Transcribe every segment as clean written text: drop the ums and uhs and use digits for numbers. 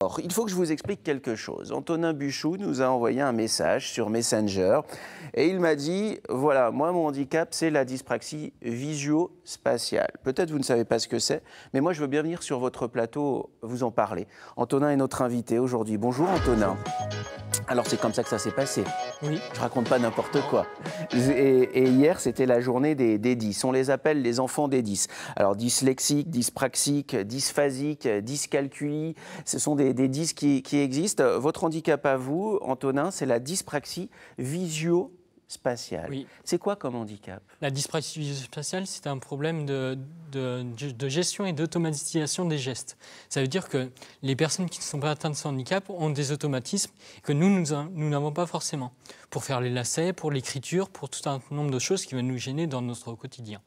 Alors, il faut que je vous explique quelque chose. Antonin Buchou nous a envoyé un message sur Messenger et il m'a dit, voilà, moi mon handicap c'est la dyspraxie visio-spatiale. Peut-être vous ne savez pas ce que c'est, mais moi je veux bien venir sur votre plateau vous en parler. Antonin est notre invité aujourd'hui. Bonjour Antonin. Alors c'est comme ça que ça s'est passé. Oui. Je raconte pas n'importe quoi. Et hier, c'était la journée des 10. On les appelle les enfants des 10. Alors dyslexiques, dyspraxiques, dysphasiques, dyscalculies, ce sont des 10 qui existent. Votre handicap à vous, Antonin, c'est la dyspraxie visio-spatiale. Oui. C'est quoi comme handicap? La dyspraxie visio-spatiale, c'est un problème de gestion et d'automatisation des gestes. Ça veut dire que les personnes qui ne sont pas atteintes de ce handicap ont des automatismes que nous n'avons pas forcément. Pour faire les lacets, pour l'écriture, pour tout un nombre de choses qui vont nous gêner dans notre quotidien.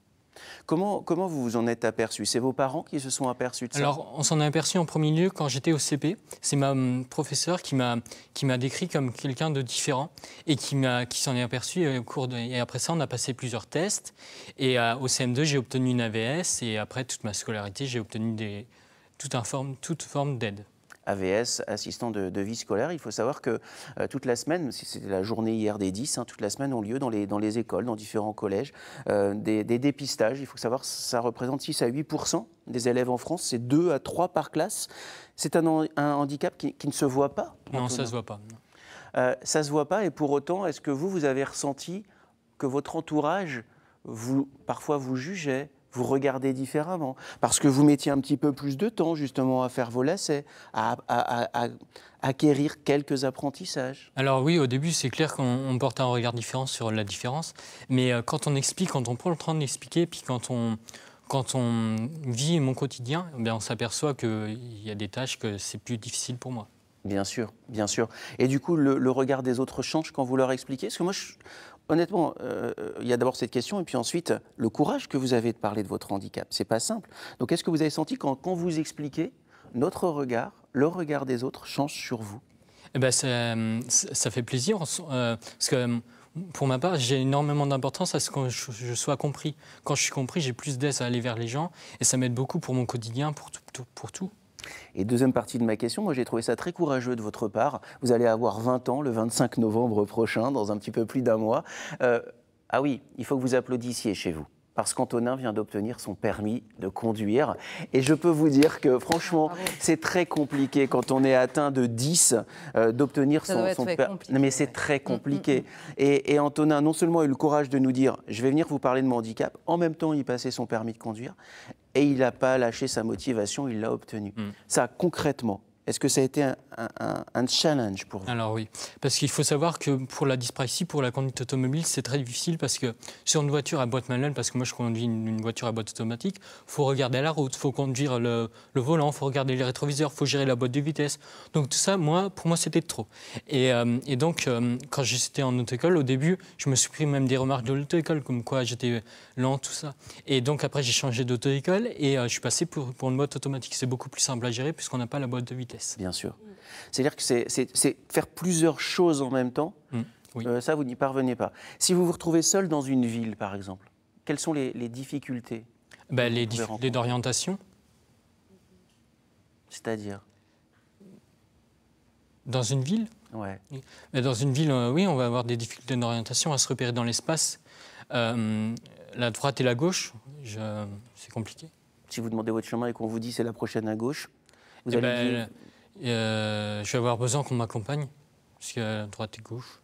Comment vous vous en êtes aperçu? C'est vos parents qui se sont aperçus de ça? Alors, on s'en est aperçu en premier lieu quand j'étais au CP. C'est ma professeure qui m'a décrit comme quelqu'un de différent et qui s'en est aperçu au cours de... Et après ça, on a passé plusieurs tests. Et au CM2, j'ai obtenu une AVS et après toute ma scolarité, j'ai obtenu toute forme d'aide. AVS, assistant de vie scolaire. Il faut savoir que toute la semaine, c'était la journée hier des 10, toute la semaine ont lieu dans les écoles, dans différents collèges, des dépistages. Il faut savoir que ça représente 6 à 8% des élèves en France. C'est 2 à 3 par classe. C'est un handicap qui ne se voit pas. Non, ça ne se voit pas. Ça ne se voit pas et pour autant, est-ce que vous avez ressenti que votre entourage, parfois vous jugeait, vous regardez différemment, parce que vous mettiez un petit peu plus de temps justement à faire vos lacets, à acquérir quelques apprentissages? Alors oui, au début, c'est clair qu'on porte un regard différent sur la différence, mais quand on explique, quand on prend le temps d'expliquer, puis quand on vit mon quotidien, eh bien, on s'aperçoit qu'il y a des tâches que c'est plus difficile pour moi. Bien sûr, bien sûr. Et du coup, le regard des autres change quand vous leur expliquez? Parce que moi, honnêtement, il y a d'abord cette question, et puis ensuite, le courage que vous avez de parler de votre handicap. C'est pas simple. Donc, est-ce que vous avez senti quand vous expliquez, notre regard, le regard des autres change sur vous? Eh ben, ça fait plaisir, parce que pour ma part, j'ai énormément d'importance à ce que je sois compris. Quand je suis compris, j'ai plus d'aise à aller vers les gens, et ça m'aide beaucoup pour mon quotidien, pour tout. Et deuxième partie de ma question, moi j'ai trouvé ça très courageux de votre part. Vous allez avoir 20 ans le 25 novembre prochain, dans un petit peu plus d'un mois. Ah oui, il faut que vous applaudissiez chez vous, parce qu'Antonin vient d'obtenir son permis de conduire. Et je peux vous dire que franchement, c'est très compliqué quand on est atteint de 10 d'obtenir son permis. Non mais c'est très compliqué. Et Antonin, non seulement a eu le courage de nous dire « je vais venir vous parler de mon handicap », en même temps il passait son permis de conduire. Et il n'a pas lâché sa motivation, il l'a obtenu. Ça, concrètement, est-ce que ça a été un challenge pour vous? Alors oui, parce qu'il faut savoir que pour la dyspraxie, pour la conduite automobile, c'est très difficile parce que sur une voiture à boîte manuelle, parce que moi je conduis une voiture à boîte automatique, il faut regarder la route, il faut conduire le volant, il faut regarder les rétroviseurs, il faut gérer la boîte de vitesse. Donc tout ça, pour moi, c'était trop. Et donc, quand j'étais en auto-école, au début, je me suis pris même des remarques de l'auto-école, comme quoi j'étais lent, tout ça. Et donc après, j'ai changé d'auto-école et je suis passé pour une boîte automatique. C'est beaucoup plus simple à gérer puisqu'on n'a pas la boîte de vitesse. Bien sûr. C'est-à-dire que c'est faire plusieurs choses en même temps. Oui. Ça, vous n'y parvenez pas. Si vous vous retrouvez seul dans une ville, par exemple, quelles sont les difficultés? Les difficultés d'orientation. C'est-à-dire? Dans une ville? Ouais. Mais dans une ville, oui, on va avoir des difficultés d'orientation, à se repérer dans l'espace. La droite et la gauche, c'est compliqué. Si vous demandez votre chemin et qu'on vous dit c'est la prochaine à gauche, vous allez dire... je vais avoir besoin qu'on m'accompagne, parce qu'il y a droite et gauche.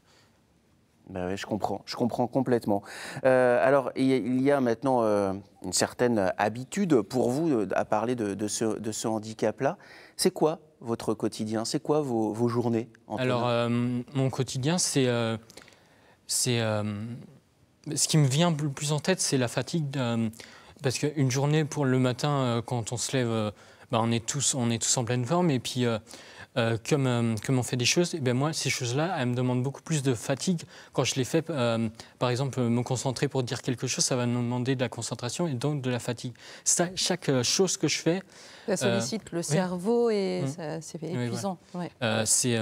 Ben oui, je comprends complètement. Alors, il y a maintenant une certaine habitude pour vous à parler de ce handicap-là. C'est quoi votre quotidien? C'est quoi vos journées, Antonin? Alors, mon quotidien, ce qui me vient le plus en tête, c'est la fatigue. Parce qu'une journée pour le matin, quand on se lève, on est tous en pleine forme. Et puis, comme on fait des choses, et moi, ces choses-là, elles me demandent beaucoup plus de fatigue. Quand je les fais, par exemple, me concentrer pour dire quelque chose, ça va me demander de la concentration et donc de la fatigue. Ça, chaque chose que je fais... Ça sollicite le cerveau et c'est épuisant. Oui, ouais.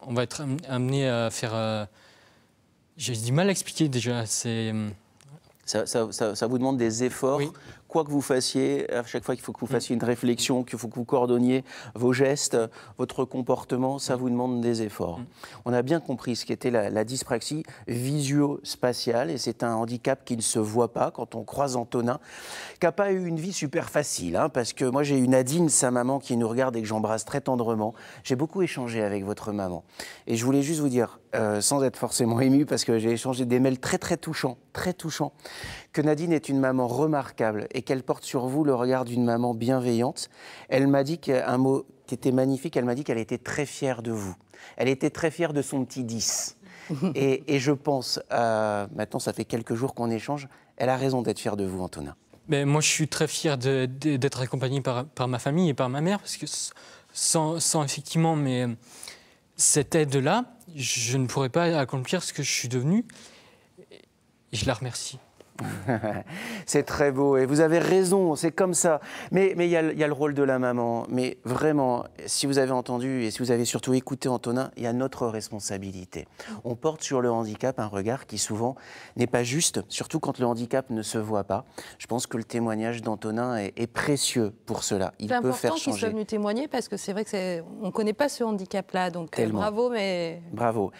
On va être amené à faire... J'ai du mal à expliquer déjà. Ça vous demande des efforts quoi que vous fassiez, à chaque fois qu'il faut que vous fassiez une réflexion, qu'il faut que vous coordonniez vos gestes, votre comportement, ça vous demande des efforts. On a bien compris ce qu'était la dyspraxie visio-spatiale, et c'est un handicap qui ne se voit pas quand on croise Antonin, qui n'a pas eu une vie super facile, hein, parce que moi j'ai eu Nadine, sa maman, qui nous regarde et que j'embrasse très tendrement. J'ai beaucoup échangé avec votre maman, et je voulais juste vous dire, sans être forcément ému, parce que j'ai échangé des mails très touchants, que Nadine est une maman remarquable et qu'elle porte sur vous le regard d'une maman bienveillante. Elle m'a dit un mot qui était magnifique, elle m'a dit qu'elle était très fière de vous. Elle était très fière de son petit 10. Et je pense, maintenant ça fait quelques jours qu'on échange, elle a raison d'être fière de vous, Antonin. Mais moi, je suis très fier d'être accompagné par ma famille et par ma mère, parce que sans effectivement cette aide-là, je ne pourrais pas accomplir ce que je suis devenu. Et je la remercie. C'est très beau et vous avez raison, c'est comme ça. Mais il y a le rôle de la maman. Mais vraiment, si vous avez entendu et si vous avez surtout écouté Antonin, il y a notre responsabilité. On porte sur le handicap un regard qui souvent n'est pas juste, surtout quand le handicap ne se voit pas. Je pense que le témoignage d'Antonin est précieux pour cela. Il peut faire changer. C'est important qu'il soit venu témoigner parce que c'est vrai qu'on ne connaît pas ce handicap-là. Donc Tellement. bravo, mais... Bravo.